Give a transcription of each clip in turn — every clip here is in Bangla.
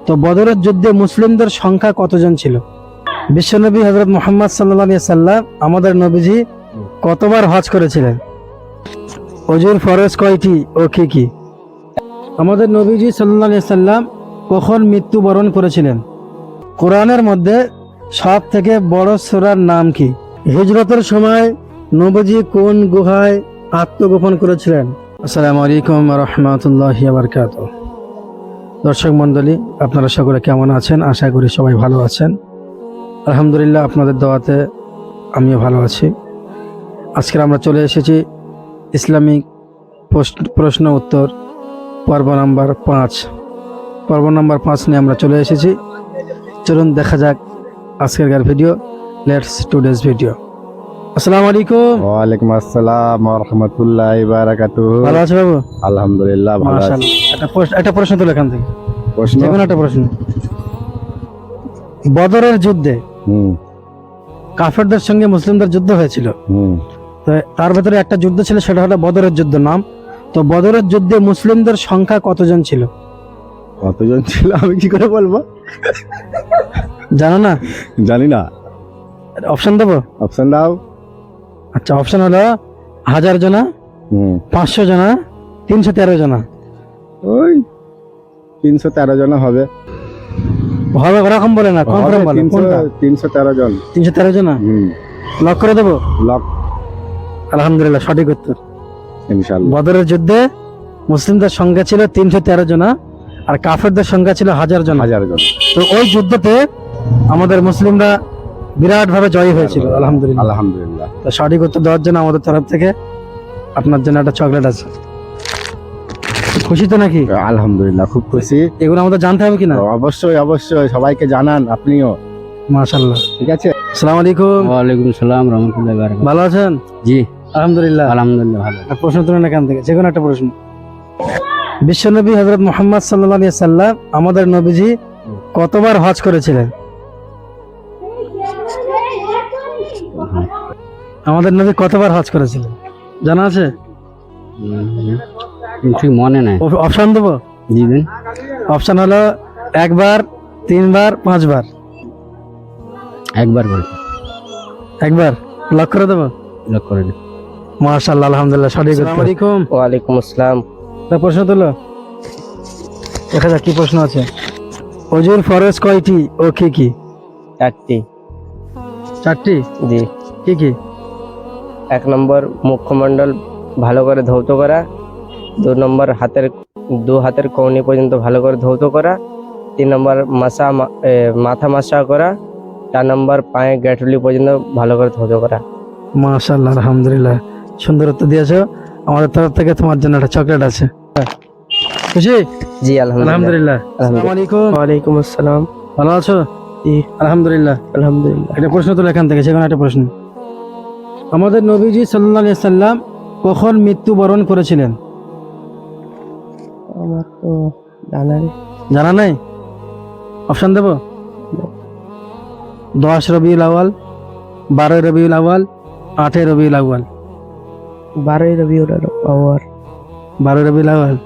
তো বদরের যুদ্ধে মুসলিমদের সংখ্যা কতজন ছিল? বিশ্বনবী হযরত মুহাম্মদ সাল্লাল্লাহু আলাইহি সাল্লাম আমাদের নবীজি কতবার হজ করেছিলেন? ওজুর ফরজ কয়টি ও কি কি? আমাদের নবীজি সাল্লাল্লাহু আলাইহি সাল্লাম কখন মৃত্যুবরণ করেছিলেন? কোরআনের মধ্যে সব থেকে বড় সূরার নাম কি? হিজরতের সময় নবীজি কোন গুহায় আত্মগোপন করেছিলেন? আসসালামু আলাইকুম ওয়া রাহমাতুল্লাহি ওয়া বারাকাতুহু। দর্শক মণ্ডলী, আপনারা সকলে কেমন আছেন? আশা করি সবাই ভালো আছেন। আলহামদুলিল্লাহ, আপনাদের দোয়াতে আমিও ভালো আছি। আজকে আমরা চলে এসেছি ইসলামিক প্রশ্ন উত্তর পর্ব নাম্বার 5। পর্ব নাম্বার 5 নিয়ে আমরা চলে এসেছি। চলুন দেখা যাক আজকের ভিডিও। Let's today's video. আসসালামু আলাইকুম। ওয়ালাইকুম আসসালাম ওয়া রাহমাতুল্লাহি ওয়া বারাকাতুহু। ভালো আছো বাবু? আলহামদুলিল্লাহ ভালো আছি। মাশাআল্লাহ। একটা প্রশ্ন তুলে এখান থেকে, প্রশ্ন যে কোনো একটা প্রশ্ন। বদরের যুদ্ধে কাফেরদের সঙ্গে মুসলিমদের যুদ্ধ হয়েছিল। তো তার ভেতরে একটা যুদ্ধ ছিল, সেটা হলো বদরের যুদ্ধ নাম। তো বদরের যুদ্ধে মুসলিমদের সংখ্যা কতজন ছিল? কতজন ছিল আমি কি করে বলবো? জানো না? জানি না। অপশন দেবো? অপশন দাও। আচ্ছা, অপশন হলো 1000 জনা, 500 জনা, 313 জনা। ওই 313 জন হবে। হবে ওরকম বলে না, কনফার্ম বলে। কোনটা? 313 জন। 313 জনা লক করে দেবো? লক। আলহামদুলিল্লাহ, সঠিক উত্তর। ইনশাআল্লাহ। বদরের যুদ্ধে মুসলিমদের সংখ্যা ছিল 313 জনা আর কাফেরদের সংখ্যা ছিল 1000 জন। 1000 জন। তো ওই যুদ্ধতে আমাদের মুসলিমরা বিরাট ভাবে জয়ী হয়েছিল। আলহামদুলিল্লাহ। আলহামদুলিল্লাহ। তো সঠিক উত্তর দেওয়ার জন্য আমাদের তরফ থেকে আপনার জন্য একটা চকলেট আছে। খুশি তো নাকি? আলহামদুলিল্লাহ, খুব খুশি। এগুলো আমাদের জানতে হবে কিনা? অবশ্যই অবশ্যই, সবাইকে জানান আপনিও। মাশাআল্লাহ। ঠিক আছে। আসসালামু আলাইকুম। ওয়ালাইকুম সালাম রহমতুল্লাহি ওয়া বারাকাতুহু। ভালো আছেন? জি আলহামদুলিল্লাহ। আলহামদুলিল্লাহ ভালো। একটা প্রশ্ন তুলেন এখান থেকে, যে কোনো একটা প্রশ্ন। বিশ্বনবী হযরত মুহাম্মদ সাল্লাল্লাহু আলাইহি সাল্লাম আমাদের নবীজি কতবার হজ করেছিলেন? আমাদের নবী কতবার হজ করেছিলেন জানা আছে? ঠিক মনে নাই। অপশন দেবো? জি দিন। অপশন হলো 1 বার, 3 বার, 5 বার। একবার করে একবার লক করে দেবো? লক করে দিন। মাশাআল্লাহ, আলহামদুলিল্লাহ, সঠিক উত্তর। আসসালামু আলাইকুম। ওয়ালাইকুম আসসালাম। একটা প্রশ্ন তুলো, দেখা যাক কি প্রশ্ন আছে। ওজুর ফরজ কয়টি ও কি কি? 4টি। 4টি? জি। কি কি? 1 নম্বর মুখমণ্ডল ভালো করে ধৌত করা, 2 নম্বর দু হাতের কনুই পর্যন্ত ভালো করে ধৌত করা, 3 নম্বর মাথা মাসা করা, 4 নম্বর পায়ে গ্যাটুলি পর্যন্ত ভালো করে ধৌত করা। মাশাআল্লাহ, আলহামদুলিল্লাহ, সুন্দর উত্তর দিয়েছো। আমাদের তরফ থেকে তোমার জন্য একটা চকলেট আছে। খুশি? জি আলহামদুলিল্লাহ। আলহামদুলিল্লাহ। আসসালামু আলাইকুম। ওয়ালাইকুম আসসালাম। ভালো আছো? জি আলহামদুলিল্লাহ। আলহামদুলিল্লাহ। একটা প্রশ্ন তুলে এখান থেকে, যে কোনো একটা প্রশ্ন। আমাদের নবীজি সাল্লাল্লাহু আলাইহি সাল্লাম কখন মৃত্যুবরণ করেছিলেন? আমার তো জানা নেই। জানা নাই? অপশন দেবো? 10 রবিউল আউয়াল, 12 রবিউল আউয়াল, 8 রবিউল আউয়াল। 12 রবিউল আউয়াল। 12 রবিউল আউয়াল।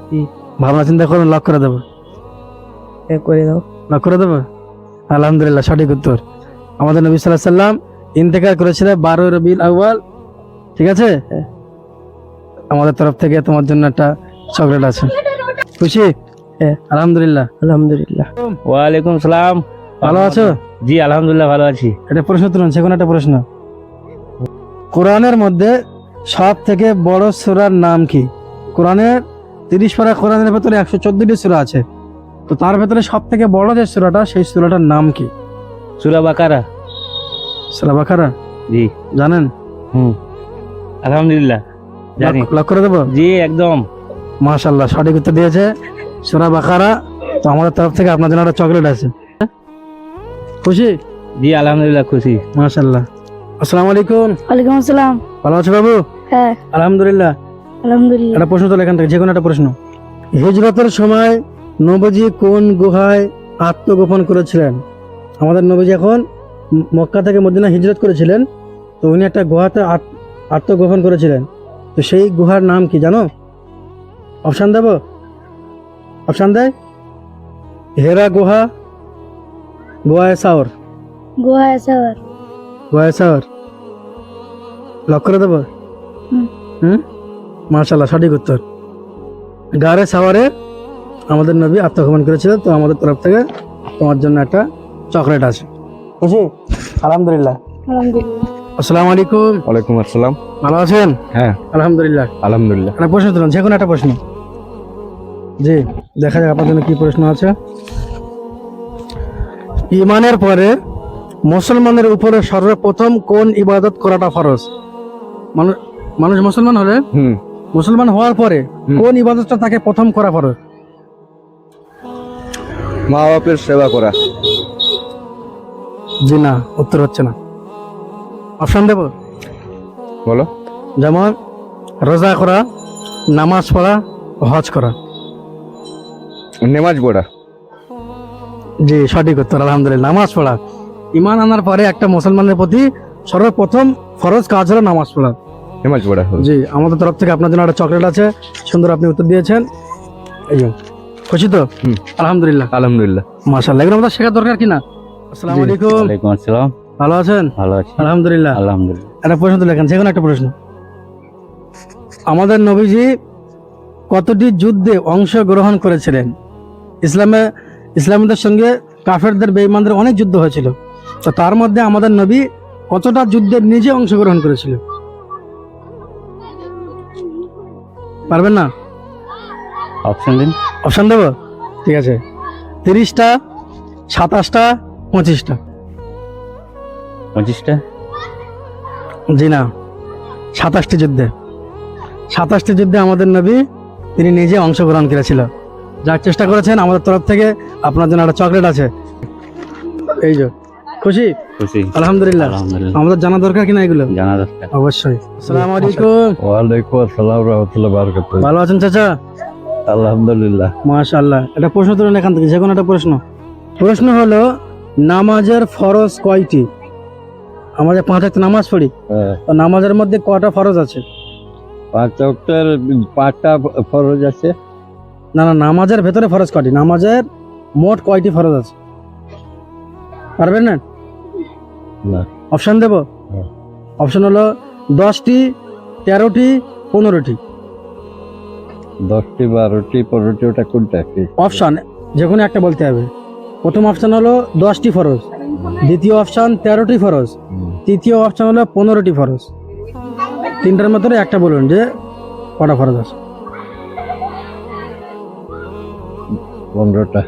জি। ভাবনা চিন্তা করুন, লক করে দেবো? করে দাও। লক করে দেবো? আলহামদুলিল্লাহ, সঠিক উত্তর। আমাদের নবী সাল্লাল্লাহু আলাইহি সাল্লাম ইন্তেকাল করেছিলেন 12 রবিউল আউয়াল। ঠিক আছে। আমাদের তরফ থেকে তোমার জন্য একটা চকলেট আছে। খুশি? আলহামদুলিল্লাহ। আলহামদুলিল্লাহ। ওয়ালাইকুম সালাম। ভালো আছো? জি আলহামদুলিল্লাহ ভালো আছি। এটা প্রশ্ন তুলুন, যে কোনো একটা প্রশ্ন। কোরআনের মধ্যে সব থেকে বড় সূরার নাম কি? কোরআনের 30 পারা কোরআনের ভেতরে 114টি সূরা আছে। তো তার ভেতরে সব থেকে বড় যে সূরাটা, সেই সূরাটার নাম কি? সূরা বাকারা। সূরা বাকারা? জি জানেন? আলহামদুলিল্লাহ জানি। লক করে দেবো? জি একদম। মাশাআল্লাহ, সঠিক উত্তর দিয়েছে, সূরা বাকারা। তো আমাদের তরফ থেকে আপনার জন্য একটা চকলেট আছে। খুশি? জি আলহামদুলিল্লাহ খুশি। মাশাআল্লাহ। আসসালামু আলাইকুম। ওয়ালাইকুম আসসালাম। ভালো আছো বাবু? হ্যাঁ আলহামদুলিল্লাহ। আলহামদুলিল্লাহ। একটা প্রশ্ন তুলে এখান থেকে, যে কোনো একটা প্রশ্ন। হিজরতের সময় নবীজি কোন গুহায় আত্মগোপন করেছিলেন? আমাদের নবীজি এখন মক্কা থেকে মদিনা হিজরত করেছিলেন। তো উনি একটা গুহাতে আত্মগোপন করেছিলেন। তো সেই গুহার নাম কি জানো? অপশান দেবো? অপশান দেয়? হেরা গুহা, গোয়ায় সাওর, গোয়া সাওয়ার। গোয়ায় সাওর লক করে দেবো। হুম। মার্শাল্লাহ, সঠিক উত্তর। গারে সাওয়ারে আমাদের নবী আত্মগোপন করেছিল। তো আমাদের তরফ থেকে তোমার জন্য একটা চকলেট আছে। খুশি? আলহামদুলিল্লাহ। আলহামদুলিল্লাহ। আসসালামু আলাইকুম। ওয়ালাইকুম আসসালাম। ভালো আছেন? হ্যাঁ, আলহামদুলিল্লাহ। আলহামদুলিল্লাহ। একটা প্রশ্ন তুলুন, যে কোনো একটা প্রশ্ন। জি, দেখা যাক আপনার জন্য কি প্রশ্ন আছে। ইমানের পরে মুসলমানের উপরে সর্বপ্রথম কোন ইবাদত করাটা ফরজ? মানুষ মুসলমান হলে, মুসলমান হওয়ার পরে কোন ইবাদতটা তাকে প্রথম করা ফরজ? মা বাপের সেবা করা। জি না, উত্তর হচ্ছে না। অপশন দেব? বলো। যেমন রোজা করা, নামাজ পড়া, হজ করা। নেমাজ পড়া। জি, সঠিক উত্তর। আলহামদুলিল্লাহ, নামাজ পড়া। ইমান আনার পরে একটা মুসলমানের প্রতি সর্বপ্রথম ফরজ কাজ হলো নামাজ পড়া। নেমাজ পড়া। জি, আমাদের তরফ থেকে আপনার জন্য একটা চকলেট আছে। সুন্দর, আপনি উত্তর দিয়েছেন। এই যে, খুশি তো? আলহামদুলিল্লাহ। আলহামদুলিল্লাহ। মাশাআল্লাহ, এগুলো আমাদের শেখার দরকার কিনা? আসসালামু আলাইকুম। ওয়ালাইকুম আসসালাম। ভালো আছেন? ভালো আছি আলহামদুলিল্লাহ। আলহামদুলিল্লাহ। একটা প্রশ্ন তো লেখেন, যে কোনো একটা প্রশ্ন। আমাদের নবীজি কতটি যুদ্ধে অংশগ্রহণ করেছিলেন? ইসলামীদের সঙ্গে কাফেরদের, বেঈমানদের অনেক যুদ্ধ হয়েছিল। তো তার মধ্যে আমাদের নবী কতটা যুদ্ধে নিজে অংশগ্রহণ করেছিল? পারবেন না? অপশন দিন। অপশন দেব? ঠিক আছে। 30টা, 27টা, 25টা। 25টা। জি না, 27টি যুদ্ধে। 27টি যুদ্ধে আমাদের নবী তিনি নিজে অংশগ্রহণ করেছিল। যার চেষ্টা করেছেন, আমাদের তরফ থেকে আপনার জন্য একটা চকলেট আছে। এই যে, খুশি? খুশি। আলহামদুলিল্লাহ। আলহামদুলিল্লাহ। আমাদের জানা দরকার কিনা এগুলো? জানা দরকার। অবশ্যই। আসসালামু আলাইকুম। ওয়ালাইকুম আসসালাম রাহমাতুল্লাহ বারাকাতুহু। ভালো আছেন চাচা? আলহামদুলিল্লাহ। মাশাআল্লাহ। একটা প্রশ্ন তুলুন এখান থেকে, যে কোনো একটা প্রশ্ন। প্রশ্ন হলো, নামাজের ফরজ কয়টি? আমাদের 5 ওয়াক্ত নামাজ পড়ি, তো নামাজের মধ্যে কয়টা ফরজ আছে? 5 ওয়াক্তের 5টা ফরজ আছে। না না, নামাজের ভেতরে ফরজ কয়টি? নামাজের মোট কয়টি ফরজ আছে? পারবেন না? না। অপশন দেব? হ্যাঁ। অপশন হলো 10টি, 13টি, 15টি। 10টি, 12টি, 15টি, ওটা কোনটা? অপশন যে কোনো একটা বলতে হবে। প্রথম অপশন হলো 10টি ফরজ, দ্বিতীয় অপশন 13টি ফরজ, তৃতীয় অপশন হলো 15টি ফরজ। তিনটার মধ্যে একটা বলুন যে কটা ফরজ আছে। 15টা।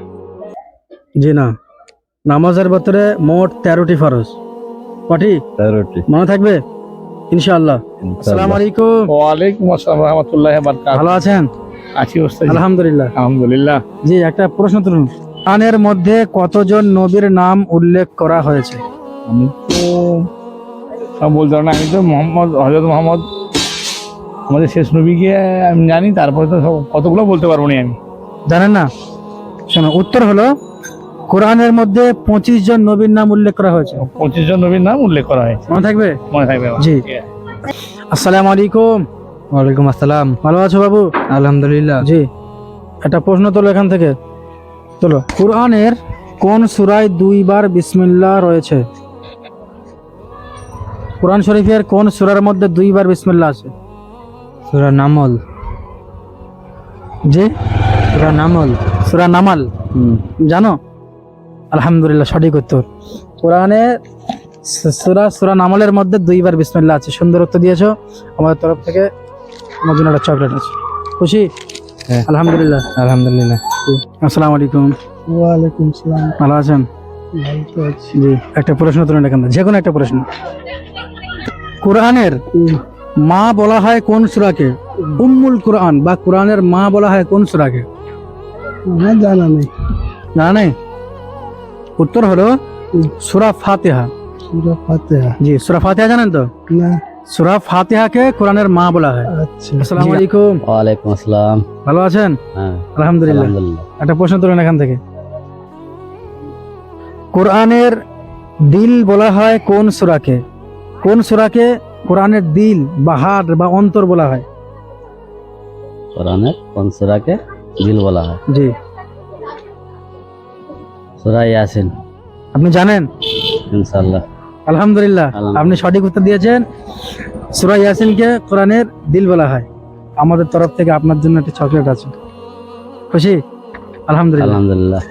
জি না, নামাজের ভেতরে মোট 13টি ফরজ। কটি 13টি। মনে থাকবে ইনশাআল্লাহ। আসসালামু আলাইকুম। ওয়ালাইকুম আসসালাম রহমতুল্লাহ বারকাতুহু। ভালো আছেন? আছি ওস্তাদ। আলহামদুলিল্লাহ। আলহামদুলিল্লাহ। জি, একটা প্রশ্ন তুলুন। কোরআনের মধ্যে কতজন নবীর নাম উল্লেখ করা হয়েছে? আমি তো সব বলতে পারবো না। আমি তো হযরত মোহাম্মদ আমাদের শেষ নবীকে আমি জানি, তারপরে তো সব কতগুলো বলতে পারবো না আমি। জানেন না? শোনো, উত্তর হলো, কোরআনের মধ্যে 25 জন নবীর নাম উল্লেখ করা হয়েছে। 25 জন নবীর নাম উল্লেখ করা হয়েছে। মনে থাকবে? মনে থাকবে আমার। জি। ঠিক আছে। আসসালামু আলাইকুম। ওয়ালাইকুম আসসালাম। ভালো আছো বাবু? আলহামদুলিল্লাহ। জি, একটা প্রশ্ন তোলো এখান থেকে। তোলো, কোরআনের কোন সূরায় 2 বার বিসমিল্লাহ রয়েছে? কোরআন শরীফের কোন সূরার মধ্যে 2 বার বিসমিল্লাহ আছে? সূরা নামল। জি, সূরা নামল। সূরা নামাল। জানো? আলহামদুলিল্লাহ, সঠিক উত্তর। কোরআনে সূরা নামালের মধ্যে 2 বার বিসমিল্লাহ আছে। সুন্দর উত্তর দিয়েছো। আমাদের তরফ থেকে আমার জন্য একটা চকলেট আছে। খুশি? হ্যাঁ। আলহামদুলিল্লাহ। আলহামদুলিল্লাহ। আসসালামু আলাইকুম। ওয়ালাইকুম সালাম। ভালো আছেন? ভালো আছি। জি, একটা প্রশ্ন তুলুন এখান থেকে, যে কোনো একটা প্রশ্ন। কোরআনের মা বলা হয় কোন সূরাকে? উম্মুল কোরআন বা কোরআনের মা বলা হয় কোন সূরাকে? জানা নেই। জানা নেই? উত্তর হলো সূরা ফাতিহা। সূরা ফাতিহা। জি, সূরা ফাতিহা জানেন তো? না। সূরা ফাতিহাকে কোরআনের মা বলা হয়। আচ্ছা। আসসালামু আলাইকুম। ওয়ালাইকুম আসসালাম। ভালো আছেন? হ্যাঁ, আলহামদুলিল্লাহ। আলহামদুলিল্লাহ। একটা প্রশ্ন তুলুন এখান থেকে। কোরআনের দিল বলা হয় কোন সূরাকে? কোন সূরাকে কোরআনের দিল বা হার্ট বা অন্তর বলা হয়? কোরআনের কোন সূরাকে দিল বলা হয়? জি, সূরা ইয়াসিন আপনি জানেন? ইনশাআল্লাহ। আলহামদুলিল্লাহ, আপনি সঠিক উত্তর দিয়েছেন। সূরা ইয়াসিনকে কোরআনের দিল বলা হয়। আমাদের তরফ থেকে আপনার জন্য একটা চকলেট আছে। খুশি? আলহামদুলিল্লাহ। আলহামদুলিল্লাহ।